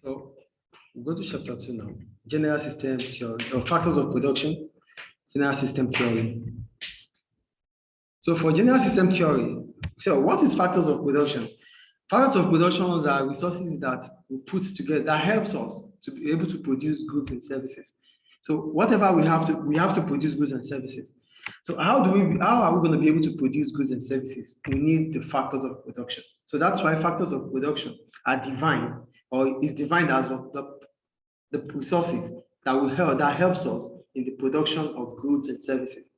So we go to chapter 2 now. General system theory, or factors of production, general system theory. So for general system theory, so what is factors of production? Factors of production are resources that we put together that helps us to be able to produce goods and services. So whatever we have to produce goods and services. So how are we going to be able to produce goods and services? We need the factors of production. So that's why factors of production are defined, or is defined as the resources that helps us in the production of goods and services.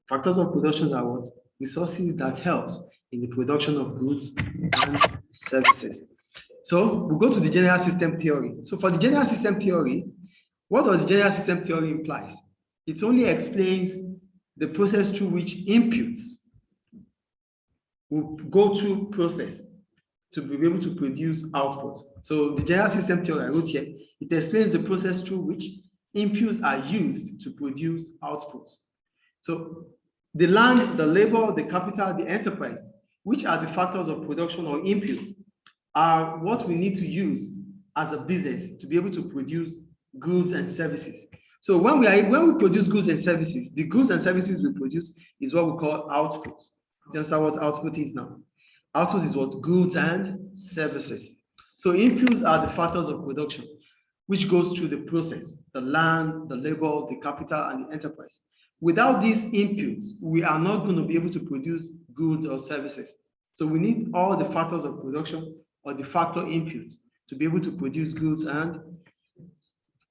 Factors of production are what? Resources that helps in the production of goods and services. So we go to the general system theory. So for the general system theory, what does the general system theory implies? It only explains the process through which inputs will go through process to be able to produce output. So the general system theory I wrote here, it explains the process through which inputs are used to produce outputs. So the land, the labor, the capital, the enterprise, which are the factors of production or inputs, are what we need to use as a business to be able to produce goods and services. So when we produce goods and services, the goods and services we produce is what we call output. Do you understand what output is now? Output is what? Goods and services. So inputs are the factors of production, which goes through the process, the land, the labor, the capital, and the enterprise. Without these inputs, we are not going to be able to produce goods or services. So we need all the factors of production or the factor inputs to be able to produce goods and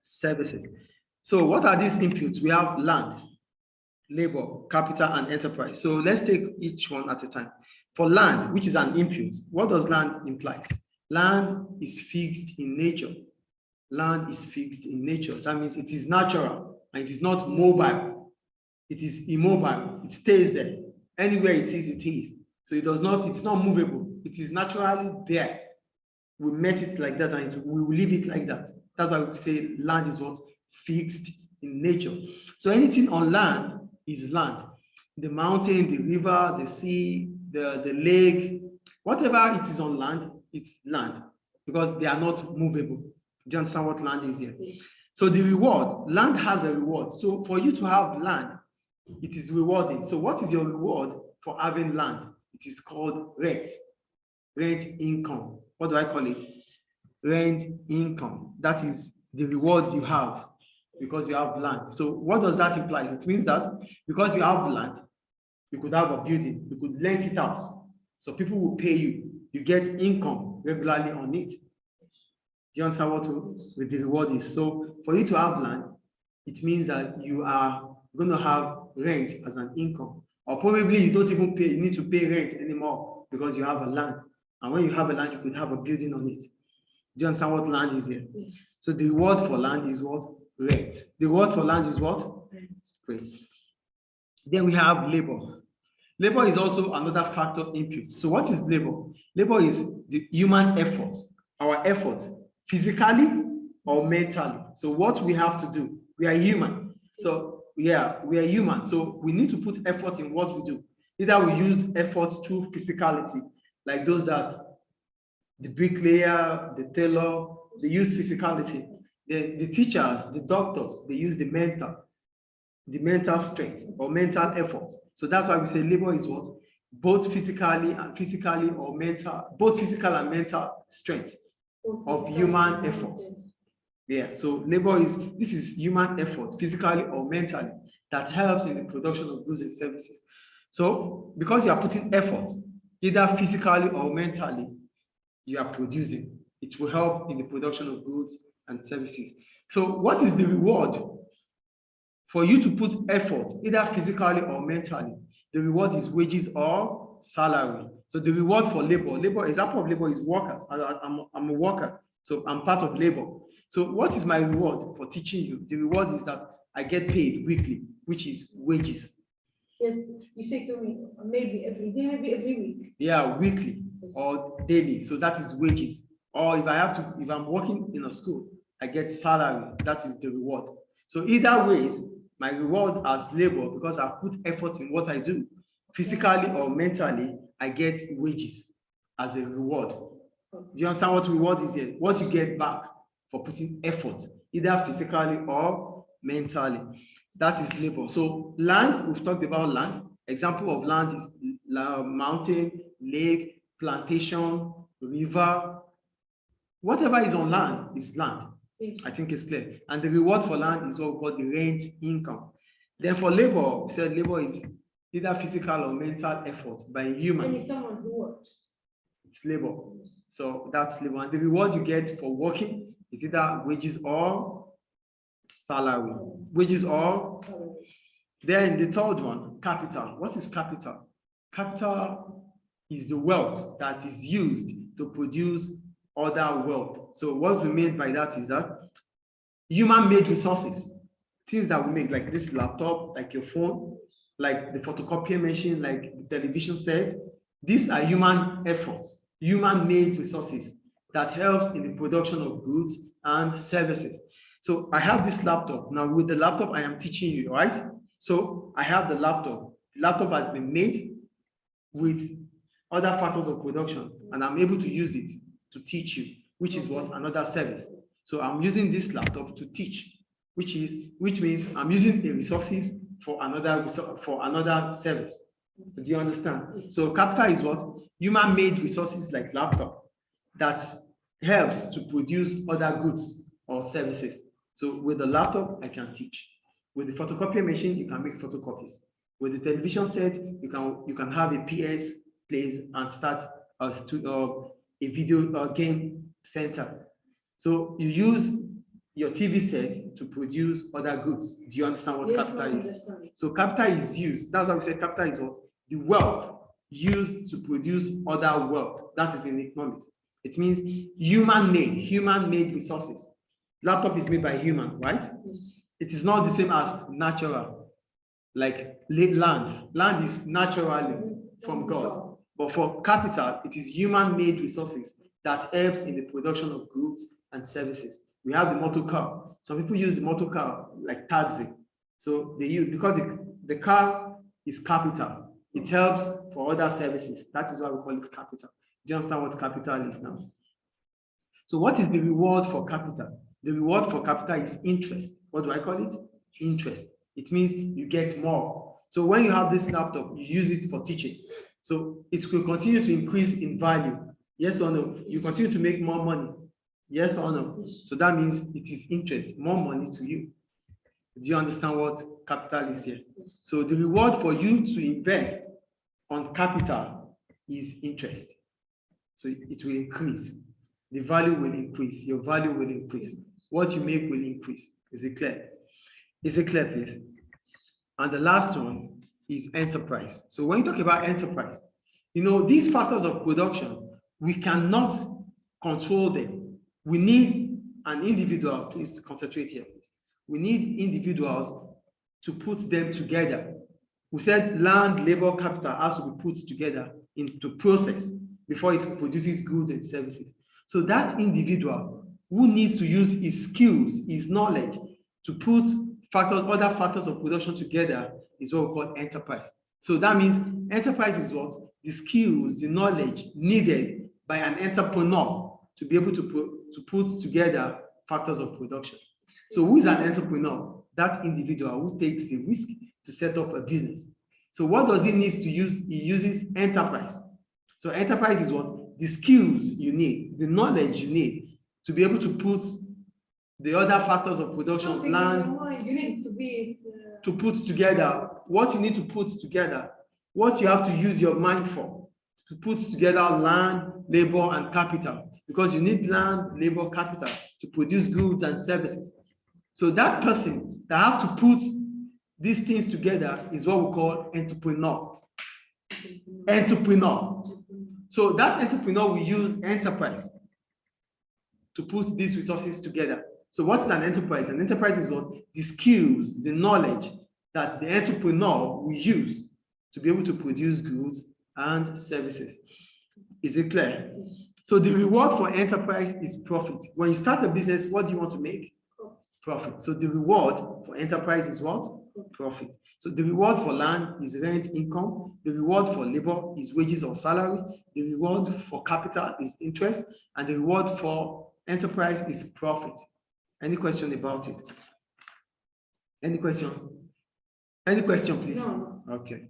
services. So what are these inputs? We have land, labor, capital, and enterprise. So let's take each one at a time. For land, which is an input, what does land imply? Land is fixed in nature. Land is fixed in nature. That means it is natural and it is not mobile. It is immobile. It stays there. Anywhere it is, it is. So it's not movable. It is naturally there. We met it like that and we will leave it like that. That's why we say land is what? Fixed in nature. So anything on land is land. The mountain, the river, the sea, the lake, whatever it is on land, it's land because they are not movable. Do you understand what land is here? So the reward, land has a reward. So for you to have land, it is rewarding. So what is your reward for having land? It is called rent income. What do I call it? Rent income. That is the reward you have because you have land. So what does that imply? It means that because you have land, you could have a building, you could rent it out. So people will pay you. You get income regularly on it. Do you understand what the reward is? So for you to have land, it means that you are going to have rent as an income. Or probably you don't even pay, you need to pay rent anymore because you have a land. And when you have a land, you could have a building on it. Do you understand what land is here? Yes. So the reward for land is what? Rent. The reward for land is what? Rent. Great. Then we have labor. Labor is also another factor input. So what is labor? Labor is the human efforts, our effort, physically or mentally. So what we have to do, we are human. So yeah, we are human. So we need to put effort in what we do. Either we use effort through physicality, like those that the bricklayer, the tailor, they use physicality. The teachers, the doctors, they use the mental strength or mental effort. So that's why we say labor is what? Both physically or mental, both physical and mental strength of human effort. Yeah, so labor this is human effort, physically or mentally, that helps in the production of goods and services. So because you are putting effort, either physically or mentally, you are producing. It will help in the production of goods and services. So what is the reward for you to put effort, either physically or mentally? The reward is wages or salary. So the reward for labor, example of labor is workers. I'm a worker, so I'm part of labor. So what is my reward for teaching you? The reward is that I get paid weekly, which is wages. Yes, you say to me, maybe every day, maybe every week. Yeah, weekly or daily. So that is wages. Or if I'm working in a school, I get salary. That is the reward. So either ways, my reward as labor, because I put effort in what I do, physically or mentally, I get wages as a reward. Do you understand what reward is here? What you get back for putting effort, either physically or mentally. That is labor. So land, we've talked about land. Example of land is mountain, lake, plantation, river. Whatever is on land is land. I think it's clear. And the reward for land is what we call the rent income. Then for labor, we said labor is either physical or mental effort by a human. And it's someone who works. It's labor. So that's labor. And the reward you get for working is either wages or salary. Wages or salary. Then the third one, capital. What is capital? Capital is the wealth that is used to produce other wealth. So what we mean by that is that human-made resources, things that we make, like this laptop, like your phone, like the photocopy machine, like the television set, these are human efforts, human-made resources that helps in the production of goods and services. So I have this laptop. Now with the laptop, I am teaching you, right? So I have the laptop. The laptop has been made with other factors of production, and I'm able to use it to teach you, which is what? Another service. So I'm using this laptop to teach, which means I'm using the resources for another service. Do you understand? So capital is what? Human-made resources like laptop that helps to produce other goods or services. So with the laptop, I can teach. With the photocopy machine, you can make photocopies. With the television set, you can have a PS place and start a video game center. So you use your TV set to produce other goods. Do you understand what capital is? So capital is used. That's why we say capital is what? The wealth used to produce other wealth. That is in economics. It means human-made resources. Laptop is made by human, right? Yes. It is not the same as natural, like land. Land is naturally from God. But for capital, it is human-made resources that helps in the production of goods and services. We have the motor car. Some people use the motor car like taxi. So they use, because the car is capital, it helps for other services. That is why we call it capital. Do you understand what capital is now? So what is the reward for capital? The reward for capital is interest. What do I call it? Interest. It means you get more. So when you have this laptop, you use it for teaching. So it will continue to increase in value. Yes or no? You continue to make more money. Yes or no? So that means it is interest, more money to you. Do you understand what capital is here? So the reward for you to invest on capital is interest. So it will increase. The value will increase. Your value will increase. What you make will increase. Is it clear? Is it clear, please? And the last one is enterprise. So when you talk about enterprise, you know, these factors of production, we cannot control them. We need an individual, please concentrate here, please. We need individuals to put them together. We said land, labor, capital has to be put together into process before it produces goods and services. So that individual who needs to use his skills, his knowledge to put other factors of production together is what we call enterprise. So that means enterprise is what? The skills, the knowledge needed by an entrepreneur to be able to put together factors of production. So who is an entrepreneur? That individual who takes a risk to set up a business. So what does he need to use? He uses enterprise. So enterprise is what? The skills you need, the knowledge you need to be able to put the other factors of production, land, you need to be to put together what you need to put together, what you have to use your mind for, to put together land, labor, and capital, because you need land, labor, capital to produce goods and services. So that person that have to put these things together is what we call entrepreneur. Entrepreneur. So that entrepreneur will use enterprise to put these resources together. So what is an enterprise? An enterprise is what? The skills, the knowledge that the entrepreneur will use to be able to produce goods and services. Is it clear? So the reward for enterprise is profit. When you start a business, what do you want to make? Profit. So the reward for enterprise is what? Profit. So the reward for land is rent income. The reward for labor is wages or salary. The reward for capital is interest. And the reward for enterprise is profit. Any question about it? Any question? Any question, please? No. Okay.